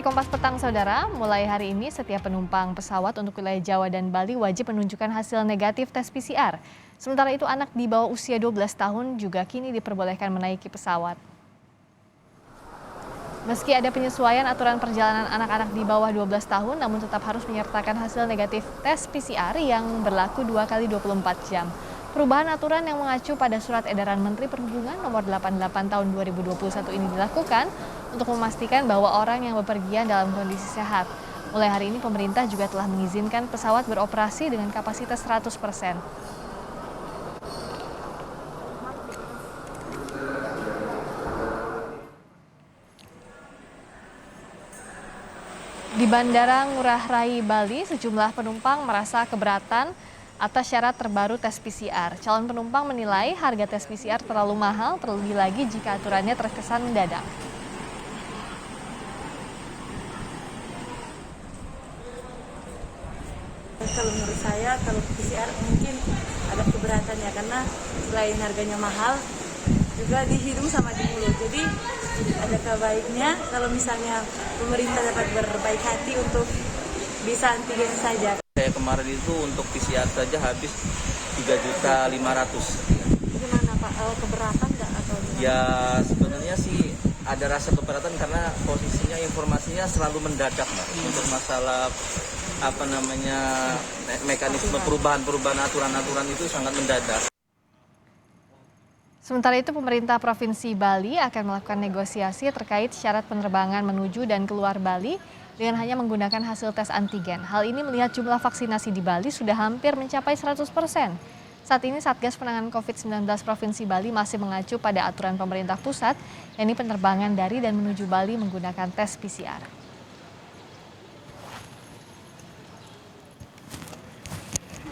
Kompas Petang, Saudara, mulai hari ini setiap penumpang pesawat untuk wilayah Jawa dan Bali wajib menunjukkan hasil negatif tes PCR. Sementara itu anak di bawah usia 12 tahun juga kini diperbolehkan menaiki pesawat. Meski ada penyesuaian aturan perjalanan anak-anak di bawah 12 tahun, namun tetap harus menyertakan hasil negatif tes PCR yang berlaku 2 kali 24 jam. Perubahan aturan yang mengacu pada Surat Edaran Menteri Perhubungan Nomor 88 Tahun 2021 ini dilakukan untuk memastikan bahwa orang yang bepergian dalam kondisi sehat. Mulai hari ini pemerintah juga telah mengizinkan pesawat beroperasi dengan kapasitas 100%. Di Bandara Ngurah Rai, Bali, sejumlah penumpang merasa keberatan atas syarat terbaru tes PCR. Calon penumpang menilai harga tes PCR terlalu mahal, terlebih lagi jika aturannya terkesan mendadak. Kalau menurut saya, kalau PCR mungkin ada keberatannya karena selain harganya mahal, juga di hidung sama di mulut. Jadi ada baiknya kalau misalnya pemerintah dapat berbaik hati untuk bisa antigen saja. Saya kemarin itu untuk PCR saja habis 3.500.000. Gimana Pak? Keberatan nggak atau gimana? Ya sebenarnya sih ada rasa keberatan karena posisinya informasinya selalu mendadak, Mbak. Untuk masalah mekanisme perubahan aturan itu sangat mendadak. Sementara itu, pemerintah Provinsi Bali akan melakukan negosiasi terkait syarat penerbangan menuju dan keluar Bali dengan hanya menggunakan hasil tes antigen. Hal ini melihat jumlah vaksinasi di Bali sudah hampir mencapai 100%. Saat ini Satgas Penanganan COVID-19 Provinsi Bali masih mengacu pada aturan pemerintah pusat, yakni penerbangan dari dan menuju Bali menggunakan tes PCR.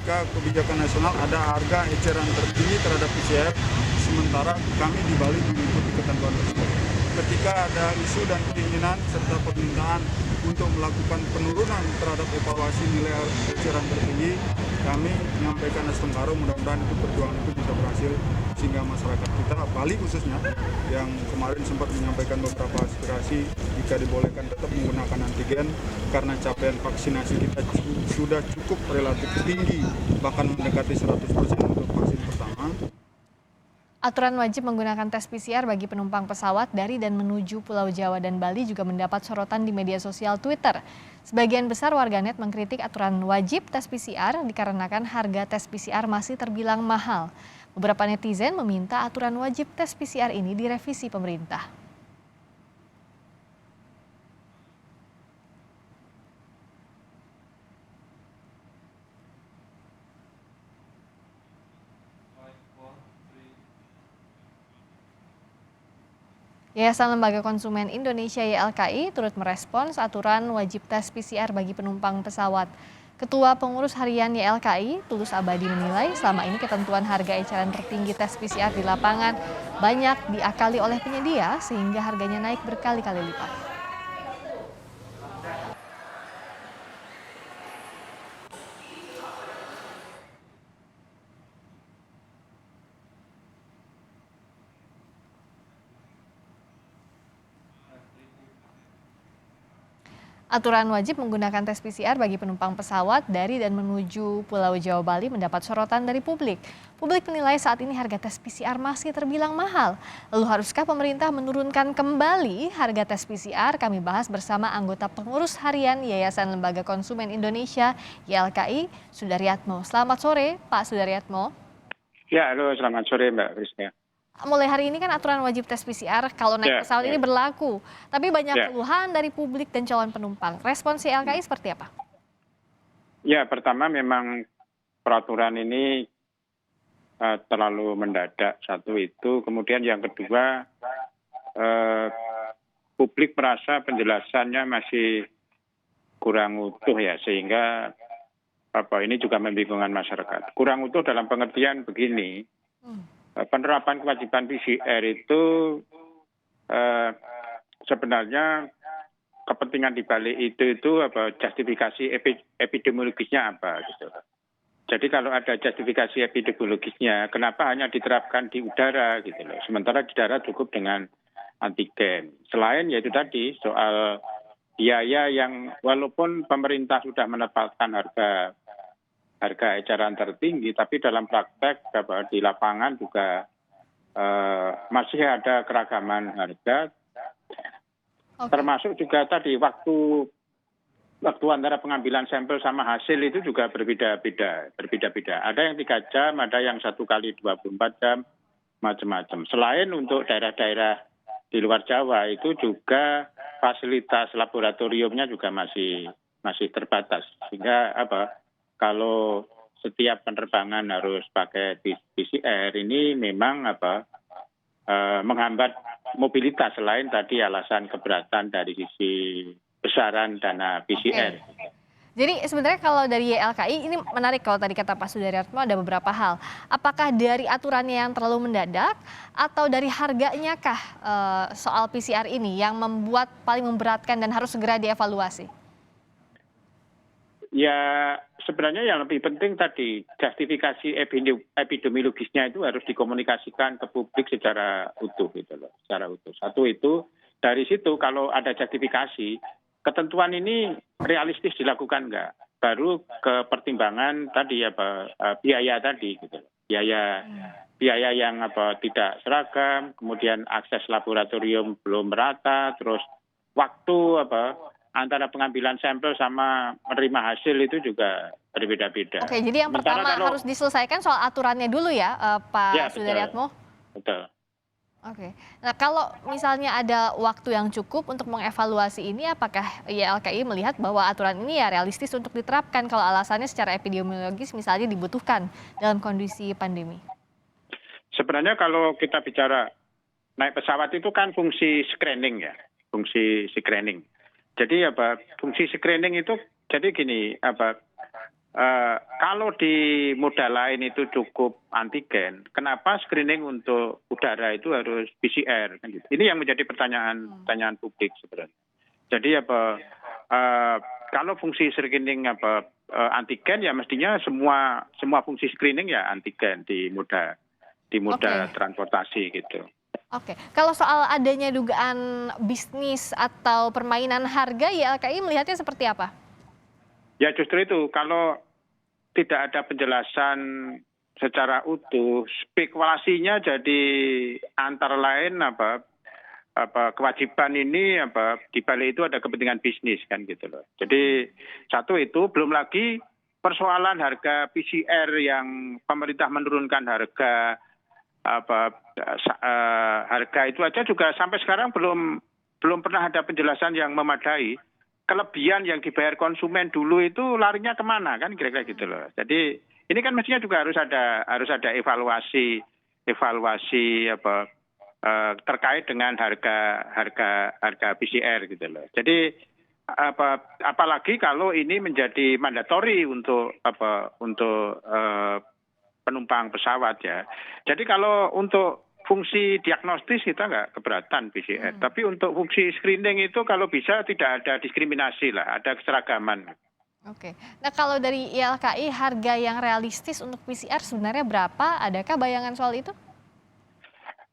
Jika kebijakan nasional ada harga eceran tertinggi terhadap PCR, sementara kami di Bali mengikuti ketentuan tersebut. Ketika ada isu dan keinginan serta permintaan untuk melakukan penurunan terhadap evaluasi nilai eceran tertinggi, kami menyampaikan Astengkaro, mudah-mudahan itu perjuangan itu bisa berhasil sehingga masyarakat kita, Bali khususnya, yang kemarin sempat menyampaikan beberapa aspirasi jika dibolehkan tetap menggunakan antigen karena capaian vaksinasi kita sudah cukup relatif tinggi, bahkan mendekati 100% untuk vaksin pertama. Aturan wajib menggunakan tes PCR bagi penumpang pesawat dari dan menuju Pulau Jawa dan Bali juga mendapat sorotan di media sosial Twitter. Sebagian besar warganet mengkritik aturan wajib tes PCR dikarenakan harga tes PCR masih terbilang mahal. Beberapa netizen meminta aturan wajib tes PCR ini direvisi pemerintah. Yayasan Lembaga Konsumen Indonesia YLKI turut merespons aturan wajib tes PCR bagi penumpang pesawat. Ketua Pengurus Harian YLKI, Tulus Abadi menilai selama ini ketentuan harga eceran tertinggi tes PCR di lapangan banyak diakali oleh penyedia sehingga harganya naik berkali-kali lipat. Aturan wajib menggunakan tes PCR bagi penumpang pesawat dari dan menuju Pulau Jawa Bali mendapat sorotan dari publik. Publik menilai saat ini harga tes PCR masih terbilang mahal. Lalu haruskah pemerintah menurunkan kembali harga tes PCR? Kami bahas bersama anggota pengurus harian Yayasan Lembaga Konsumen Indonesia YLKI, Sudaryatmo. Selamat sore, Pak Sudaryatmo. Ya, halo, selamat sore Mbak Prisca. Mulai hari ini kan aturan wajib tes PCR kalau naik pesawat ini berlaku. Tapi banyak keluhan dari publik dan calon penumpang. Respons YLKI seperti apa? Ya, pertama memang peraturan ini terlalu mendadak, satu itu. Kemudian yang kedua, publik merasa penjelasannya masih kurang utuh ya, sehingga ini juga membingungkan masyarakat. Kurang utuh dalam pengertian begini. Penerapan kewajiban PCR itu sebenarnya kepentingan dibalik itu justifikasi epidemiologisnya apa gitu. Jadi kalau ada justifikasi epidemiologisnya, kenapa hanya diterapkan di udara gitu loh. Sementara di darat cukup dengan antigen. Selain yaitu tadi soal biaya yang walaupun pemerintah sudah menetapkan harga eceran tertinggi, tapi dalam praktek di lapangan juga masih ada keragaman harga, Oke. termasuk juga tadi waktu antara pengambilan sampel sama hasil itu juga berbeda-beda. Ada yang 3 jam, ada yang 1 kali 24 jam, macam-macam. Selain untuk daerah-daerah di luar Jawa itu juga fasilitas laboratoriumnya juga masih terbatas. Sehingga kalau setiap penerbangan harus pakai PCR ini memang menghambat mobilitas, selain tadi alasan keberatan dari sisi besaran dana PCR. Oke. Jadi sebenarnya kalau dari YLKI ini menarik, kalau tadi kata Pak Sudaryatmo ada beberapa hal. Apakah dari aturannya yang terlalu mendadak atau dari harganya kah soal PCR ini yang membuat paling memberatkan dan harus segera dievaluasi? Ya sebenarnya yang lebih penting tadi justifikasi epidemiologisnya itu harus dikomunikasikan ke publik secara utuh gitu loh, secara utuh. Satu itu, dari situ kalau ada justifikasi, ketentuan ini realistis dilakukan enggak? Baru ke pertimbangan tadi biaya tadi gitu loh. Biaya yang tidak seragam, kemudian akses laboratorium belum merata, terus waktu antara pengambilan sampel sama menerima hasil itu juga berbeda-beda. Oke, jadi yang Sementara pertama harus diselesaikan soal aturannya dulu ya, Pak Ya, Sudaryatmo? betul. Oke. Nah, kalau misalnya ada waktu yang cukup untuk mengevaluasi ini, apakah YLKI melihat bahwa aturan ini ya realistis untuk diterapkan kalau alasannya secara epidemiologis misalnya dibutuhkan dalam kondisi pandemi? Sebenarnya kalau kita bicara naik pesawat itu kan fungsi screening ya, fungsi screening. Jadi fungsi screening itu jadi gini, kalau di moda lain itu cukup antigen, kenapa screening untuk udara itu harus PCR? Kan gitu. Ini yang menjadi pertanyaan publik sebenarnya. Jadi kalau fungsi screening antigen ya mestinya semua fungsi screening ya antigen di moda Oke. transportasi gitu. Oke, kalau soal adanya dugaan bisnis atau permainan harga, YLKI melihatnya seperti apa? Ya justru itu, kalau tidak ada penjelasan secara utuh, spekulasinya jadi antara lain kewajiban ini di balik itu ada kepentingan bisnis kan gitu loh. Jadi satu itu, belum lagi persoalan harga PCR yang pemerintah menurunkan harga harga itu aja juga sampai sekarang belum pernah ada penjelasan yang memadai. Kelebihan yang dibayar konsumen dulu itu larinya kemana kan kira-kira gitu loh. Jadi ini kan mestinya juga harus ada evaluasi terkait dengan harga PCR gitu loh. Jadi apalagi kalau ini menjadi mandatori untuk penumpang pesawat ya. Jadi kalau untuk fungsi diagnostis kita nggak keberatan PCR. Tapi untuk fungsi screening itu kalau bisa tidak ada diskriminasi lah, ada keseragaman. Oke. Nah, kalau dari YLKI harga yang realistis untuk PCR sebenarnya berapa? Adakah bayangan soal itu?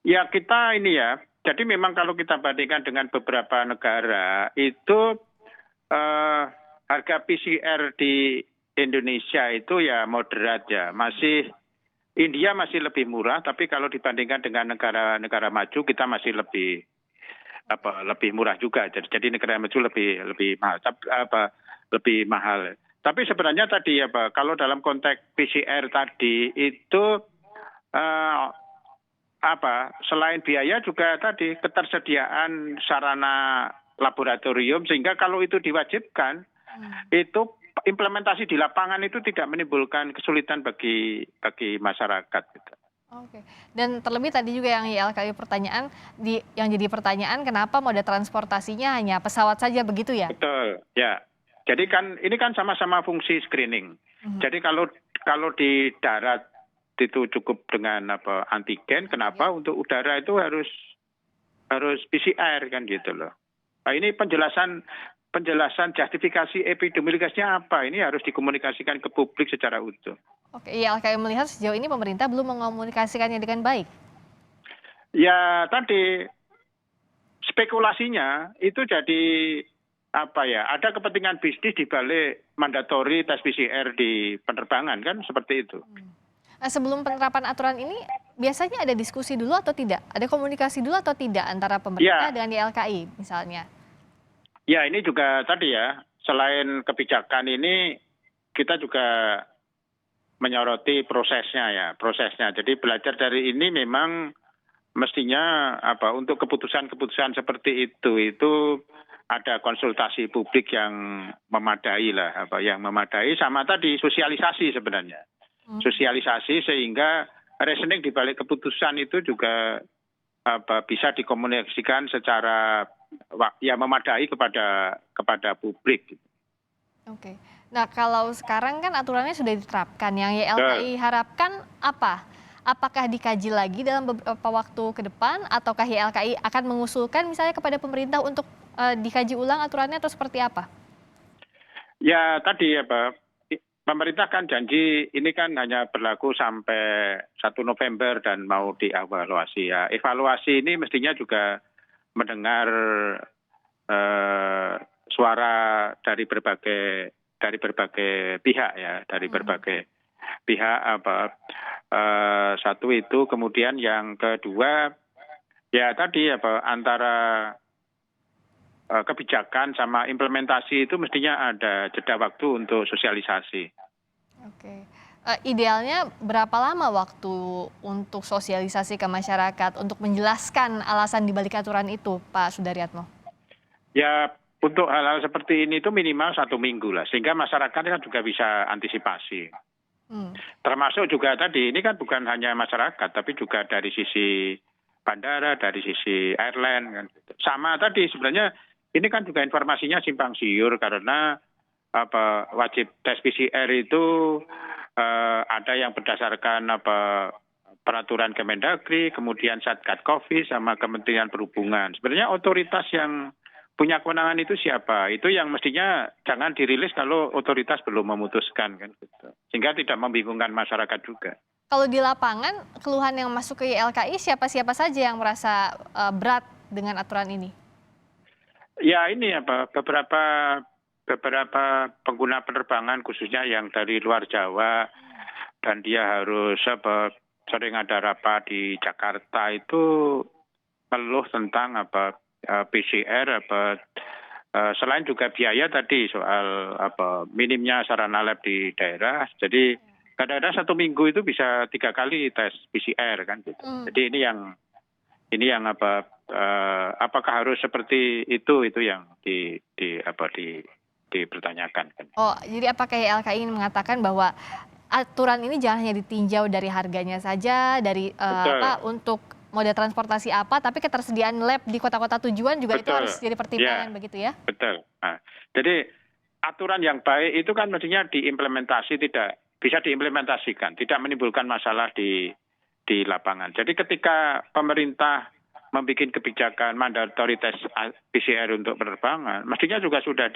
Ya kita ini ya, jadi memang kalau kita bandingkan dengan beberapa negara itu harga PCR di Indonesia itu ya moderat ya, India masih lebih murah, tapi kalau dibandingkan dengan negara maju kita masih lebih murah juga. Jadi negara maju lebih mahal, lebih mahal. Tapi sebenarnya tadi kalau dalam konteks PCR tadi itu selain biaya juga tadi ketersediaan sarana laboratorium, sehingga kalau itu diwajibkan itu implementasi di lapangan itu tidak menimbulkan kesulitan bagi masyarakat. Gitu. Oke. Dan terlebih tadi juga yang YLKI yang jadi pertanyaan kenapa moda transportasinya hanya pesawat saja begitu ya? Betul, ya. Jadi kan ini kan sama-sama fungsi screening. Jadi kalau di darat itu cukup dengan antigen, kenapa untuk udara itu harus PCR kan gitu loh. Nah, ini penjelasan justifikasi epidemiologisnya apa? Ini harus dikomunikasikan ke publik secara utuh. Oke, YLKI melihat sejauh ini pemerintah belum mengomunikasikannya dengan baik. Ya tadi spekulasinya itu jadi ada kepentingan bisnis di balik mandatori tes PCR di penerbangan kan seperti itu. Nah, sebelum penerapan aturan ini, biasanya ada diskusi dulu atau tidak? Ada komunikasi dulu atau tidak antara pemerintah Ya. dengan YLKI misalnya? Ya, ini juga tadi ya, selain kebijakan ini kita juga menyoroti prosesnya. Jadi belajar dari ini memang mestinya untuk keputusan-keputusan seperti itu ada konsultasi publik yang memadai lah, yang memadai sama tadi sosialisasi sebenarnya. Sosialisasi sehingga reasoning di balik keputusan itu juga bisa dikomunikasikan secara memadai kepada publik. Oke. Nah, kalau sekarang kan aturannya sudah diterapkan, yang YLKI harapkan apa? Apakah dikaji lagi dalam beberapa waktu ke depan, ataukah YLKI akan mengusulkan misalnya kepada pemerintah untuk dikaji ulang aturannya atau seperti apa? Ya tadi pemerintah kan janji ini kan hanya berlaku sampai 1 November dan mau dievaluasi ya. Evaluasi ini mestinya juga mendengar suara dari berbagai pihak ya, dari berbagai pihak satu itu, kemudian yang kedua ya tadi antara kebijakan sama implementasi itu mestinya ada jeda waktu untuk sosialisasi. Oke. Idealnya berapa lama waktu untuk sosialisasi ke masyarakat untuk menjelaskan alasan dibalik aturan itu, Pak Sudaryatmo? Ya untuk hal-hal seperti ini itu minimal 1 minggu lah, sehingga masyarakat kan juga bisa antisipasi. Termasuk juga tadi ini kan bukan hanya masyarakat, tapi juga dari sisi bandara, dari sisi airline kan. Sama tadi sebenarnya ini kan juga informasinya simpang siur karena wajib tes PCR itu ada yang berdasarkan peraturan Kemendagri, kemudian Satgas Covid sama Kementerian Perhubungan. Sebenarnya otoritas yang punya kewenangan itu siapa? Itu yang mestinya jangan dirilis kalau otoritas belum memutuskan kan gitu. Sehingga tidak membingungkan masyarakat juga. Kalau di lapangan keluhan yang masuk ke YLKI siapa-siapa saja yang merasa berat dengan aturan ini? Ya ini beberapa pengguna penerbangan khususnya yang dari luar Jawa dan dia harus sering ada rapat di Jakarta itu ngeluh tentang PCR selain juga biaya tadi soal minimnya sarana lab di daerah. Jadi kadang-kadang 1 minggu itu bisa 3 kali tes PCR kan gitu. Jadi ini yang apakah harus seperti itu yang dipertanyakan kan. Oh, jadi apakah YLKI ingin mengatakan bahwa aturan ini jangan hanya ditinjau dari harganya saja, dari untuk moda transportasi apa, tapi ketersediaan lab di kota-kota tujuan juga itu harus jadi pertimbangan begitu ya? Betul. Nah, jadi aturan yang baik itu kan mestinya bisa diimplementasikan, tidak menimbulkan masalah di lapangan. Jadi ketika pemerintah membuat kebijakan mandatori tes PCR untuk penerbangan, mestinya juga sudah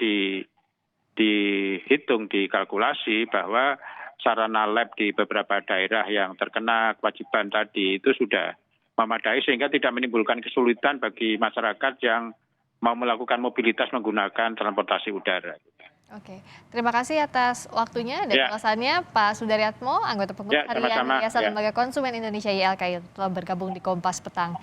dihitung, dikalkulasi bahwa sarana lab di beberapa daerah yang terkena kewajiban tadi itu sudah memadai sehingga tidak menimbulkan kesulitan bagi masyarakat yang mau melakukan mobilitas menggunakan transportasi udara. Oke, terima kasih atas waktunya dan ulasannya Pak Sudaryatmo, anggota pengurus harian Yayasan Lembaga Konsumen Indonesia YLKI telah bergabung di Kompas Petang.